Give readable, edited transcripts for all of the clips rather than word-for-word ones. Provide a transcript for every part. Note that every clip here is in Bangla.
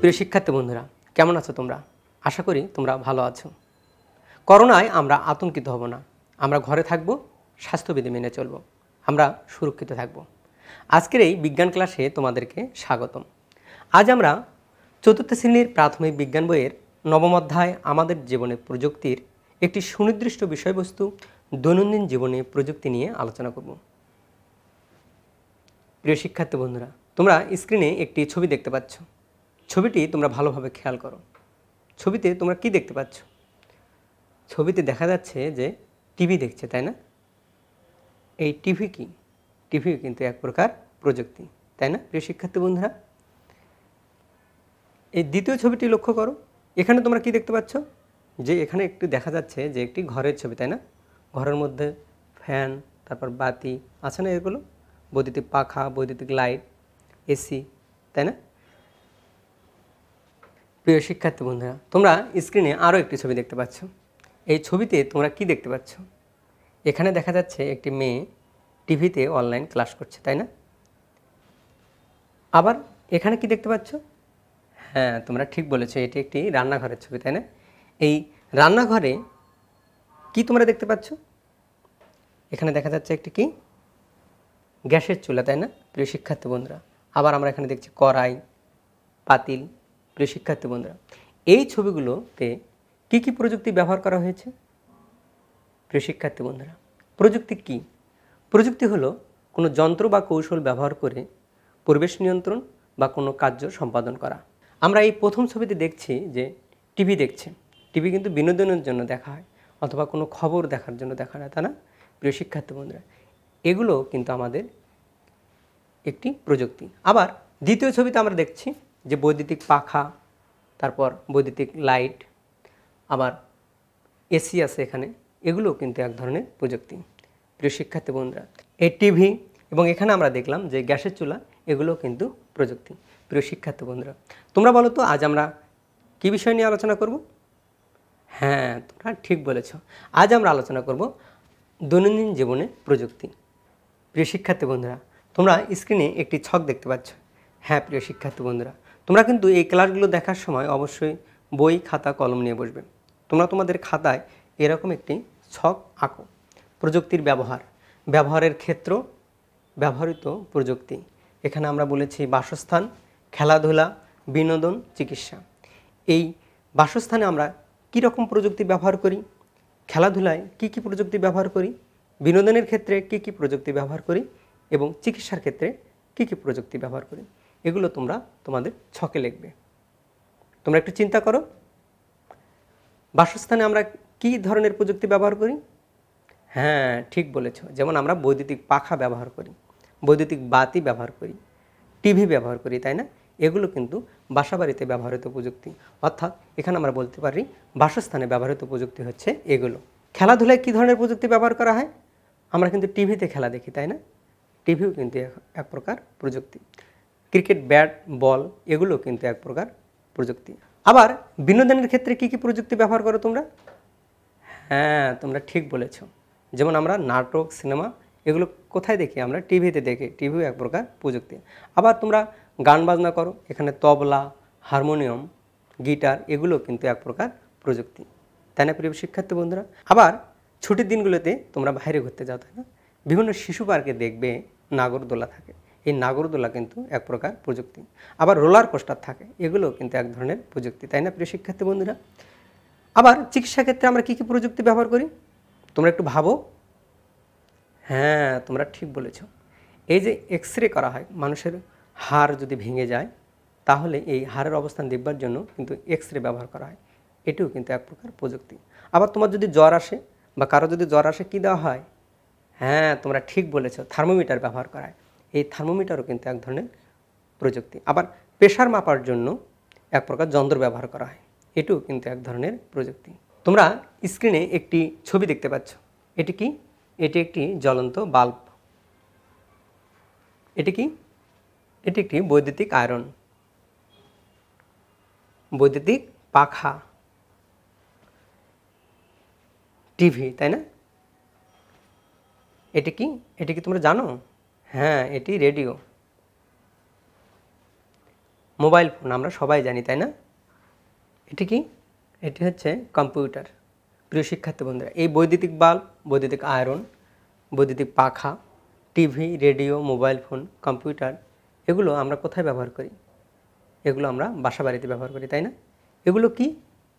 প্রিয় শিক্ষার্থী বন্ধুরা, কেমন আছো তোমরা? আশা করি তোমরা ভালো আছো। করোনায় আমরা আতঙ্কিত হব না। আমরা ঘরে থাকব, স্বাস্থ্যবিধি মেনে চলব। আমরা সুরক্ষিত থাকব। আজকের এই বিজ্ঞান ক্লাসে তোমাদেরকে স্বাগতম। আজ আমরা চতুর্থ শ্রেণীর প্রাথমিক বিজ্ঞান বইয়ের নবম অধ্যায় আমাদের জীবনে প্রযুক্তির একটি সুনির্দিষ্ট বিষয়বস্তু দৈনন্দিন জীবনে প্রযুক্তি নিয়ে আলোচনা করব। প্রিয় শিক্ষার্থী বন্ধুরা, তোমরা স্ক্রিনে একটি ছবি দেখতে পাচ্ছ। ছবিটি তোমরা ভালোভাবে খেয়াল করো। ছবিতে তোমরা কি দেখতে পাচ্ছ? ছবিতে দেখা যাচ্ছে যে টিভি দেখছে, তাই না? এই টিভি কি? টিভি কিন্তু এক প্রকার প্রযুক্তি, তাই না প্রিয় শিক্ষার্থী বন্ধুরা? এই দ্বিতীয় ছবিটি লক্ষ্য করো। এখানে তোমরা কি দেখতে পাচ্ছ? যে এখানে একটু দেখা যাচ্ছে যে একটি ঘরের ছবি, তাই না? ঘরের মধ্যে ফ্যান, তারপর বাতি আছে না, এগুলো বৈদ্যুতিক পাখা, বৈদ্যুতিক লাইট, এসি, তাই না? প্রিয় শিক্ষার্থী বন্ধুরা, তোমরা স্ক্রিনে আরও একটি ছবি দেখতে পাচ্ছ। এই ছবিতে তোমরা কি দেখতে পাচ্ছ? এখানে দেখা যাচ্ছে একটি মেয়ে টিভিতে অনলাইন ক্লাস করছে, তাই না? আবার এখানে কি দেখতে পাচ্ছ? হ্যাঁ, তোমরা ঠিক বলেছো, এটি একটি রান্নাঘরের ছবি, তাই না? এই রান্নাঘরে কি তোমরা দেখতে পাচ্ছ? এখানে দেখা যাচ্ছে একটি কি? গ্যাসের চুলা, তাই না প্রিয় শিক্ষার্থী বন্ধুরা? আবার আমরা এখানে দেখছি কড়াই, পাতিল। প্রিয় শিক্ষার্থী বন্ধুরা, এই ছবিগুলোতে কি কি প্রযুক্তি ব্যবহার করা হয়েছে? প্রিয় শিক্ষার্থী বন্ধুরা, প্রযুক্তি কি? প্রযুক্তি হলো কোনো যন্ত্র বা কৌশল ব্যবহার করে পরিবেশ নিয়ন্ত্রণ বা কোনো কার্য সম্পাদন করা। আমরা এই প্রথম ছবিতে দেখছি যে টিভি দেখছে। টিভি কিন্তু বিনোদনের জন্য দেখা হয়, অথবা কোনো খবর দেখার জন্য দেখা হয়, তাই না প্রিয় শিক্ষার্থী বন্ধুরা? এগুলো কিন্তু আমাদের একটি প্রযুক্তি। আবার দ্বিতীয় ছবিতে আমরা দেখছি যে বৈদ্যুতিক পাখা, তারপর বৈদ্যুতিক লাইট, আবার এসি আছে এখানে। এগুলো কিন্তু এক ধরনের প্রযুক্তি। প্রিয় শিক্ষার্থী বন্ধুরা, এই টিভি এবং এখানে আমরা দেখলাম যে গ্যাসের চুলা, এগুলো কিন্তু প্রযুক্তি। প্রিয় শিক্ষার্থী বন্ধুরা, তোমরা বলো তো আজ আমরা কী বিষয় নিয়ে আলোচনা করব? হ্যাঁ, তোমরা ঠিক বলেছ। আজ আমরা আলোচনা করব দৈনন্দিন জীবনে প্রযুক্তি। প্রিয় শিক্ষার্থী বন্ধুরা, তোমরা স্ক্রিনে একটি ছক দেখতে পাচ্ছ। হ্যাঁ প্রিয় শিক্ষার্থী বন্ধুরা, তোমরা কিন্তু এই ক্লাসগুলো দেখার সময় অবশ্যই বই, খাতা, কলম নিয়ে বসবে। তোমরা তোমাদের খাতায় এরকম একটি ছক আঁকো। প্রযুক্তির ব্যবহারের ক্ষেত্র, ব্যবহৃত প্রযুক্তি। এখানে আমরা বলেছি বাসস্থান, খেলাধুলা, বিনোদন, চিকিৎসা। এই বাসস্থানে আমরা কী রকম প্রযুক্তি ব্যবহার করি, খেলাধুলায় কি কি প্রযুক্তি ব্যবহার করি, বিনোদনের ক্ষেত্রে কি কি প্রযুক্তি ব্যবহার করি, এবং চিকিৎসার ক্ষেত্রে কি কি প্রযুক্তি ব্যবহার করি, এগুলো তোমরা তোমাদের ছকে লিখবে। তোমরা একটু চিন্তা করো, বাসস্থানে আমরা কি ধরনের প্রযুক্তি ব্যবহার করি? হ্যাঁ ঠিক বলেছ, যেমন আমরা বৈদ্যুতিক পাখা ব্যবহার করি, বৈদ্যুতিক বাতি ব্যবহার করি, টিভি ব্যবহার করি, তাই না? এগুলো কিন্তু বাসাবাড়িতে ব্যবহৃত প্রযুক্তি। অর্থাৎ এখানে আমরা বলতে পারি বাসস্থানে ব্যবহৃত প্রযুক্তি হচ্ছে এগুলো। খেলাধুলায় কী ধরনের প্রযুক্তি ব্যবহার করা হয়? আমরা কিন্তু টিভিতে খেলা দেখি, তাই না? টিভিও কিন্তু এক প্রকার প্রযুক্তি। ক্রিকেট ব্যাট, বল, এগুলো কিন্তু এক প্রকার প্রযুক্তি। আবার বিনোদনের ক্ষেত্রে কি কি প্রযুক্তি ব্যবহার করো তোমরা? হ্যাঁ তোমরা ঠিক বলেছ, যেমন আমরা নাটক, সিনেমা, এগুলো কোথায় দেখি? আমরা টিভিতে দেখি। টিভিও এক প্রকার প্রযুক্তি। আবার তোমরা গান বাজনা করো, এখানে তবলা, হারমোনিয়াম, গিটার, এগুলো কিন্তু এক প্রকার প্রযুক্তি, তাই না প্রিয় শিক্ষার্থী বন্ধুরা? আবার ছুটির দিনগুলোতে তোমরা বাইরে ঘুরতে যাও, তাই না? বিভিন্ন শিশু পার্কে দেখবে নাগরদোলা থাকে। এই নাগরদোলা কিন্তু এক প্রকার প্রযুক্তি। আবার রোলার কোস্টার থাকে, এগুলো কিন্তু এক ধরনের প্রযুক্তি, তাই না প্রিয় শিক্ষার্থী বন্ধুরা? আবার চিকিৎসা ক্ষেত্রে আমরা কী কী প্রযুক্তি ব্যবহার করি? তোমরা একটু ভাবো। হ্যাঁ তোমরা ঠিক বলেছ, এই যে এক্স রে করা হয়, মানুষের হাড় যদি ভেঙে যায় তাহলে এই হাড়ের অবস্থান দেখবার জন্য কিন্তু এক্স রে ব্যবহার করা হয়। এটিও কিন্তু এক প্রকার প্রযুক্তি। আবার তোমার যদি জ্বর আসে বা কারো যদি জ্বর আসে, কী দেওয়া হয়? হ্যাঁ তোমরা ঠিক বলেছ, থার্মোমিটার ব্যবহার করা হয়। এই থার্মোমিটারও কিন্তু এক ধরনের প্রযুক্তি। আবার প্রেশার মাপার জন্য এক প্রকার যন্ত্র ব্যবহার করা হয়, এটিও কিন্তু এক ধরনের প্রযুক্তি। তোমরা স্ক্রিনে একটি ছবি দেখতে পাচ্ছ। এটি কি? এটি একটি জ্বলন্ত বাল্ব। এটি কি? এটি একটি বৈদ্যুতিক আয়রন, বৈদ্যুতিক পাখা, টিভি, তাই না? এটি কি? এটি কি তোমরা জানো? হ্যাঁ এটি রেডিও। মোবাইল ফোন আমরা সবাই জানি, তাই না? এটি কি? এটি হচ্ছে কম্পিউটার। প্রিয় শিক্ষার্থী বন্ধুরা, এই বৈদ্যুতিক বাল্ব, বৈদ্যুতিক আয়রন, বৈদ্যুতিক পাখা, TV, radio, mobile phone, computer, এগুলো আমরা কোথায় ব্যবহার করি? এগুলো আমরা বাসা বাড়িতে ব্যবহার করি, তাই না? এগুলো কি?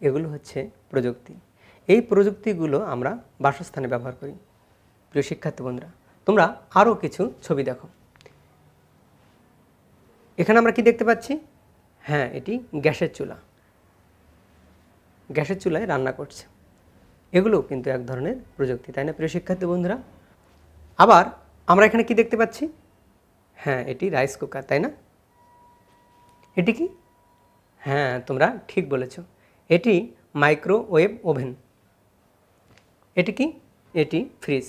এগুলো হচ্ছে প্রযুক্তি। এই প্রযুক্তিগুলো আমরা বাসস্থানে ব্যবহার করি। প্রিয় শিক্ষার্থী বন্ধুরা, তোমরা আরও কিছু ছবি দেখো। এখানে আমরা কি দেখতে পাচ্ছি? হ্যাঁ, এটি গ্যাসের চুলা। গ্যাসের চুলায় রান্না করছে। এগুলো কিন্তু এক ধরনের প্রযুক্তি, তাই না প্রিয় শিক্ষার্থী বন্ধুরা? আবার আমরা এখানে কি দেখতে পাচ্ছি? হ্যাঁ, এটি রাইস কুকার, তাই না? এটি কি? হ্যাঁ, তোমরা ঠিক বলেছ, এটি মাইক্রোওয়েভ ওভেন। এটি কি? এটি ফ্রিজ।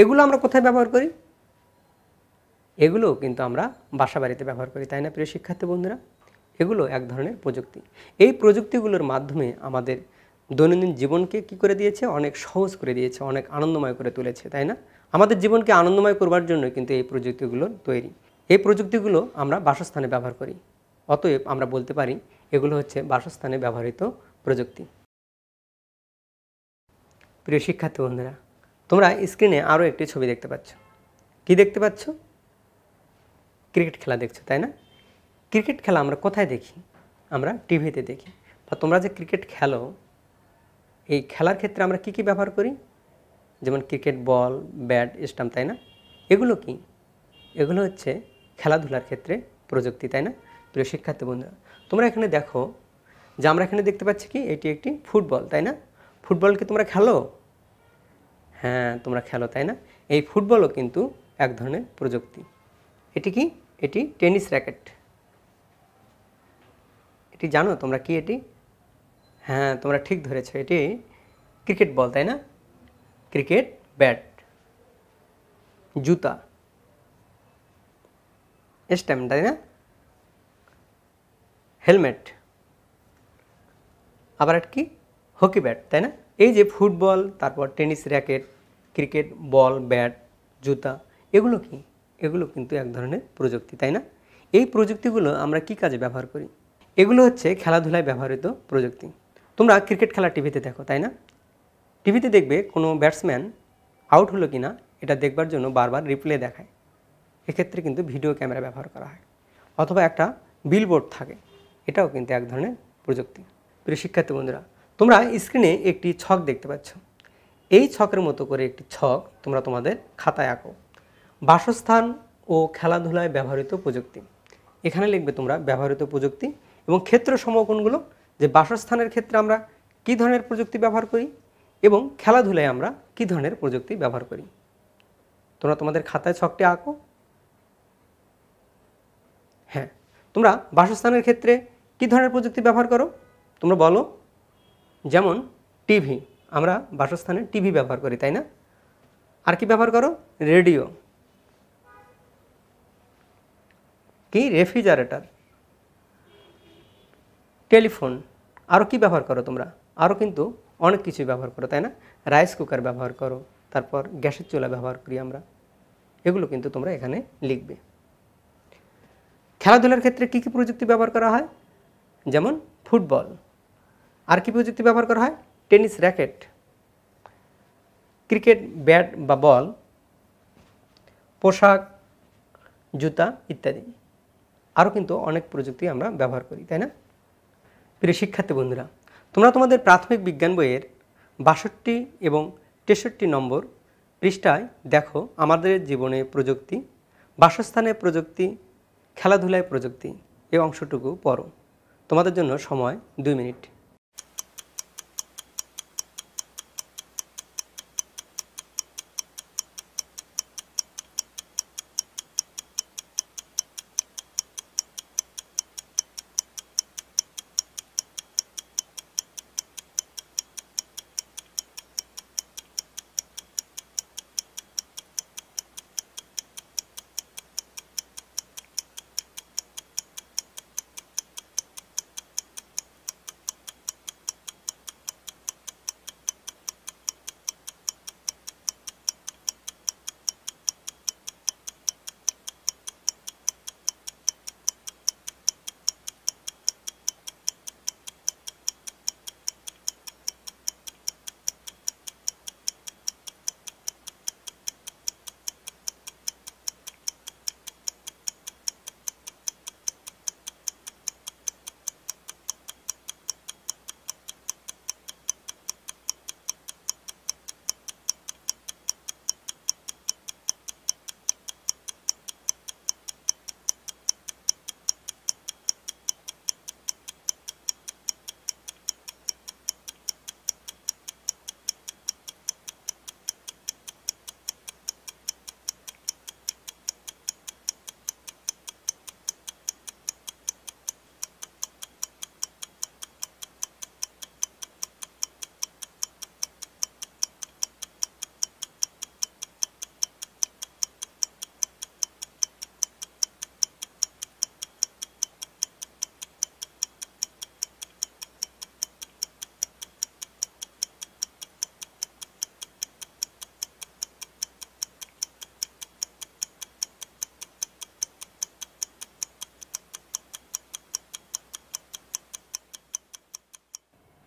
এগুলো আমরা কোথায় ব্যবহার করি? এগুলো কিন্তু আমরা বাসা বাড়িতে ব্যবহার করি, তাই না প্রিয় শিক্ষার্থী বন্ধুরা? এগুলো এক ধরনের প্রযুক্তি। এই প্রযুক্তিগুলোর মাধ্যমে আমাদের দৈনন্দিন জীবনকে কি করে দিয়েছে? অনেক সহজ করে দিয়েছে, অনেক আনন্দময় করে তুলেছে, তাই না? আমাদের জীবনকে আনন্দময় করবার জন্য কিন্তু এই প্রযুক্তিগুলো তৈরি। এই প্রযুক্তিগুলো আমরা বাসস্থানে ব্যবহার করি। অতএব আমরা বলতে পারি এগুলো হচ্ছে বাসস্থানে ব্যবহৃত প্রযুক্তি। প্রিয় শিক্ষার্থী বন্ধুরা, তোমরা স্ক্রিনে আরও একটি ছবি দেখতে পাচ্ছ। কি দেখতে পাচ্ছ? ক্রিকেট খেলা দেখছো, তাই না? ক্রিকেট খেলা আমরা কোথায় দেখি? আমরা টিভিতে দেখি। বা তোমরা যে ক্রিকেট খেলো, এই খেলার ক্ষেত্রে আমরা কি কি ব্যবহার করি? যেমন ক্রিকেট বল, ব্যাট, স্টাম্প, তাই না? এগুলো কি? এগুলো হচ্ছে খেলাধুলার ক্ষেত্রে প্রযুক্তি, তাই না প্রিয় শিক্ষার্থী বন্ধুরা? তোমরা এখানে দেখো যে আমরা এখানে দেখতে পাচ্ছি কি এটি একটি ফুটবল, তাই না? ফুটবল কি তোমরা খেলো? হ্যাঁ, তোমরা খেলো, তাই না? এই ফুটবলও কিন্তু এক ধরনের প্রযুক্তি। এটি কি? এটি টেনিস র্যাকেট। এটি জানো তোমরা কি এটি? হ্যাঁ, তোমরা ঠিক ধরেছো, এটি ক্রিকেট বল, তাই না? ক্রিকেট ব্যাট, জুতা, স্ট্যাম্প, তাই না? হেলমেট, আবার কি? হকি ব্যাট, তাই না? এই যে ফুটবল, তারপর tennis racket, cricket ball, bat, জুতা, এগুলো কি? এগুলো কিন্তু এক ধরনের প্রযুক্তি, তাই না? এই প্রযুক্তিগুলো আমরা কি কাজে ব্যবহার করি? এগুলো হচ্ছে খেলাধুলায় ব্যবহৃত প্রযুক্তি। তোমরা ক্রিকেট খেলা টিভিতে দেখো, তাই না? টিভিতে দেখবে কোনো ব্যাটসম্যান আউট হলো কি না এটা দেখবার জন্য বারবার রিপ্লে দেখায়। এক্ষেত্রে কিন্তু ভিডিও ক্যামেরা ব্যবহার করা হয়, অথবা একটা বিলবোর্ড থাকে। এটাও কিন্তু এক ধরনের প্রযুক্তি। প্রিয় শিক্ষার্থী বন্ধুরা, তোমরা স্ক্রিনে একটি ছক দেখতে পাচ্ছ। এই ছকের মতো করে একটি ছক তোমরা তোমাদের খাতায় আঁকো। বাসস্থান ও খেলাধুলায় ব্যবহৃত প্রযুক্তি। এখানে লিখবে তোমরা ব্যবহৃত প্রযুক্তি এবং ক্ষেত্র সমকোণগুলো, যে বাসস্থানের ক্ষেত্রে আমরা কী ধরনের প্রযুক্তি ব্যবহার করি এবং খেলাধুলায় আমরা কী ধরনের প্রযুক্তি ব্যবহার করি। তোমরা তোমাদের খাতায় ছকটি আঁকো। হ্যাঁ, তোমরা বাসস্থানের ক্ষেত্রে কী ধরনের প্রযুক্তি ব্যবহার করো তোমরা বলো? যেমন টিভি, আমরা বাসস্থানে টিভি ব্যবহার করি, তাই না? আর কি ব্যবহার করো? রেডিও, কি? Refrigerator, telephone. আরও কি ব্যবহার করো তোমরা? আরও কিন্তু অনেক কিছুই ব্যবহার করো, তাই না? রাইস কুকার ব্যবহার করো, তারপর গ্যাসের চুলা ব্যবহার করি আমরা। এগুলো কিন্তু তোমরা এখানে লিখবে। খেলাধুলার ক্ষেত্রে কী কী প্রযুক্তি ব্যবহার করা হয়? যেমন ফুটবল। আর কি প্রযুক্তি ব্যবহার করা হয়? টেনিস র্যাকেট, ক্রিকেট ব্যাট বা বল, পোশাক, জুতা ইত্যাদি। আরও কিন্তু অনেক প্রযুক্তি আমরা ব্যবহার করি, তাই না? প্রিয় শিক্ষার্থী বন্ধুরা, তোমরা তোমাদের প্রাথমিক বিজ্ঞান বইয়ের ৬২ এবং ৬৩ নম্বর পৃষ্ঠায় দেখো আমাদের জীবনে প্রযুক্তি, বাসস্থানে প্রযুক্তি, খেলাধুলায় প্রযুক্তি, এই অংশটুকু পড়ো। তোমাদের জন্য সময় 2 মিনিট।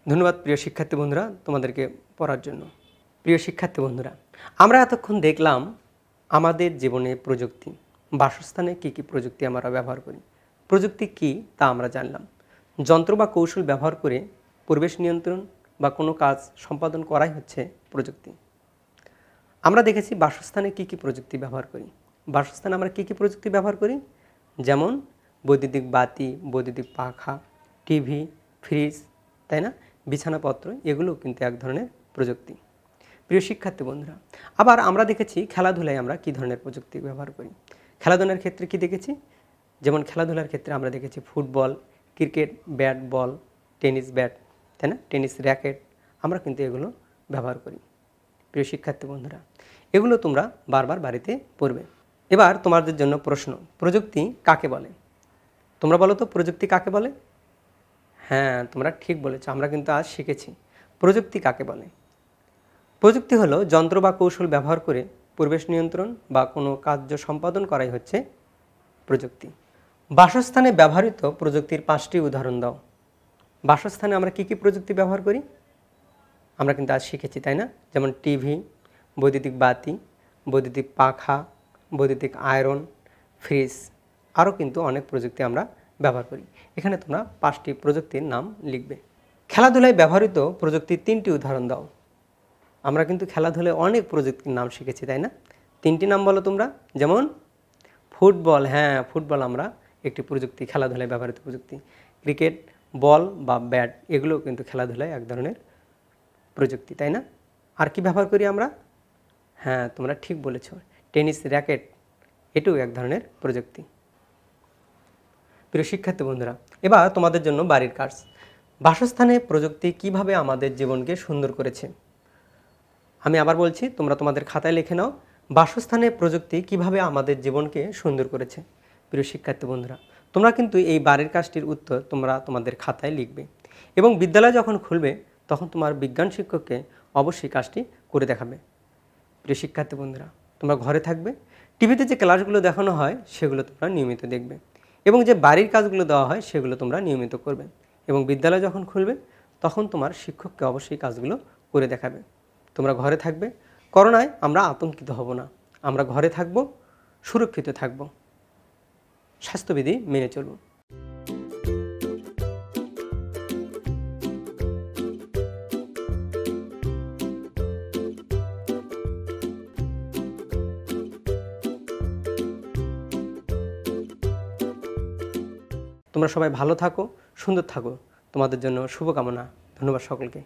ধন্যবাদ প্রিয় শিক্ষার্থী বন্ধুরা তোমাদেরকে পড়ার জন্য। প্রিয় শিক্ষার্থী বন্ধুরা, আমরা এতক্ষণ দেখলাম আমাদের জীবনে প্রযুক্তি, বাসস্থানে কী কী প্রযুক্তি আমরা ব্যবহার করি। প্রযুক্তি কী তা আমরা জানলাম। যন্ত্র বা কৌশল ব্যবহার করে পরিবেশ নিয়ন্ত্রণ বা কোনো কাজ সম্পাদন করাই হচ্ছে প্রযুক্তি। আমরা দেখেছি বাসস্থানে কী কী প্রযুক্তি ব্যবহার করি। বাসস্থানে আমরা কী কী প্রযুক্তি ব্যবহার করি, যেমন বৈদ্যুতিক বাতি, বৈদ্যুতিক পাখা, টিভি, ফ্রিজ, তাই না, বিছানাপত্র, এগুলো কিন্তু এক ধরনের প্রযুক্তি। প্রিয় শিক্ষার্থী বন্ধুরা, আবার আমরা দেখেছি খেলাধুলায় আমরা কী ধরনের প্রযুক্তি ব্যবহার করি। খেলাধুলার ক্ষেত্রে কি দেখেছি, যেমন খেলাধুলার ক্ষেত্রে আমরা দেখেছি football, cricket, bat ball, tennis bat, তাই না, টেনিস র্যাকেট, আমরা কিন্তু এগুলো ব্যবহার করি। প্রিয় শিক্ষার্থী বন্ধুরা, এগুলো তোমরা বারবার বাড়িতে পড়বে। এবার তোমাদের জন্য প্রশ্ন, প্রযুক্তি কাকে বলে? তোমরা বলো তো প্রযুক্তি কাকে বলে? হ্যাঁ, তোমরা ঠিক বলেছো, আমরা কিন্তু আজ শিখেছি প্রযুক্তি কাকে বলে। প্রযুক্তি হলো যন্ত্র বা কৌশল ব্যবহার করে পরিবেশ নিয়ন্ত্রণ বা কোনো কার্য সম্পাদন করাই হচ্ছে প্রযুক্তি। বাসস্থানে ব্যবহৃত প্রযুক্তির 5টি উদাহরণ দাও। বাসস্থানে আমরা কী কী প্রযুক্তি ব্যবহার করি আমরা কিন্তু আজ শিখেছি, তাই না? যেমন টিভি, বৈদ্যুতিক বাতি, বৈদ্যুতিক পাখা, বৈদ্যুতিক আয়রন, ফ্রিজ, আরও কিন্তু অনেক প্রযুক্তি আমরা ব্যবহার করি। এখানে তোমরা 5টি প্রযুক্তির নাম লিখবে। খেলাধুলায় ব্যবহৃত প্রযুক্তির 3টি উদাহরণ দাও। আমরা কিন্তু খেলাধুলায় অনেক প্রযুক্তির নাম শিখেছি, তাই না? 3টি নাম বলো তোমরা। যেমন ফুটবল, হ্যাঁ ফুটবল আমরা একটি প্রযুক্তি, খেলাধুলায় ব্যবহৃত প্রযুক্তি। ক্রিকেট, বল বা ব্যাট, এগুলো কিন্তু খেলাধুলায় এক ধরনের প্রযুক্তি, তাই না? আর কি ব্যবহার করি আমরা? হ্যাঁ, তোমরা ঠিক বলেছ, টেনিস র্যাকেট, এটাও এক ধরনের প্রযুক্তি। প্রিয় শিক্ষার্থী বন্ধুরা, এবার তোমাদের জন্য বাড়ির কাজ। বাসস্থানে প্রযুক্তি কিভাবে আমাদের জীবনকে সুন্দর করেছে। আমি আবার বলছি, তোমরা তোমাদের খাতায় লিখে নাও, বাসস্থানে প্রযুক্তি কিভাবে আমাদের জীবনকে সুন্দর করেছে। প্রিয় শিক্ষার্থী বন্ধুরা, তোমরা কিন্তু এই বাড়ির কাজটির উত্তর তোমরা তোমাদের খাতায় লিখবে এবং বিদ্যালয় যখন খুলবে তখন তোমার বিজ্ঞান শিক্ষককে অবশ্যই কাজটি করে দেখাবে। প্রিয় শিক্ষার্থী বন্ধুরা, তোমরা ঘরে থাকবে, টিভিতে যে ক্লাসগুলো দেখানো হয় সেগুলো তোমরা নিয়মিত দেখবে এবং যে বাড়ির কাজগুলো দেওয়া হয় সেগুলো তোমরা নিয়মিত করবে এবং বিদ্যালয় যখন খুলবে তখন তোমার শিক্ষককে অবশ্যই কাজগুলো করে দেখাবে। তোমরা ঘরে থাকবে, করোনায় আমরা আতঙ্কিত হব না, আমরা ঘরে থাকব, সুরক্ষিত থাকব, স্বাস্থ্যবিধি মেনে চলব। তোমরা সবাই ভালো থাকো, সুন্দর থাকো, তোমাদের জন্য শুভকামনা। ধন্যবাদ সকলকে।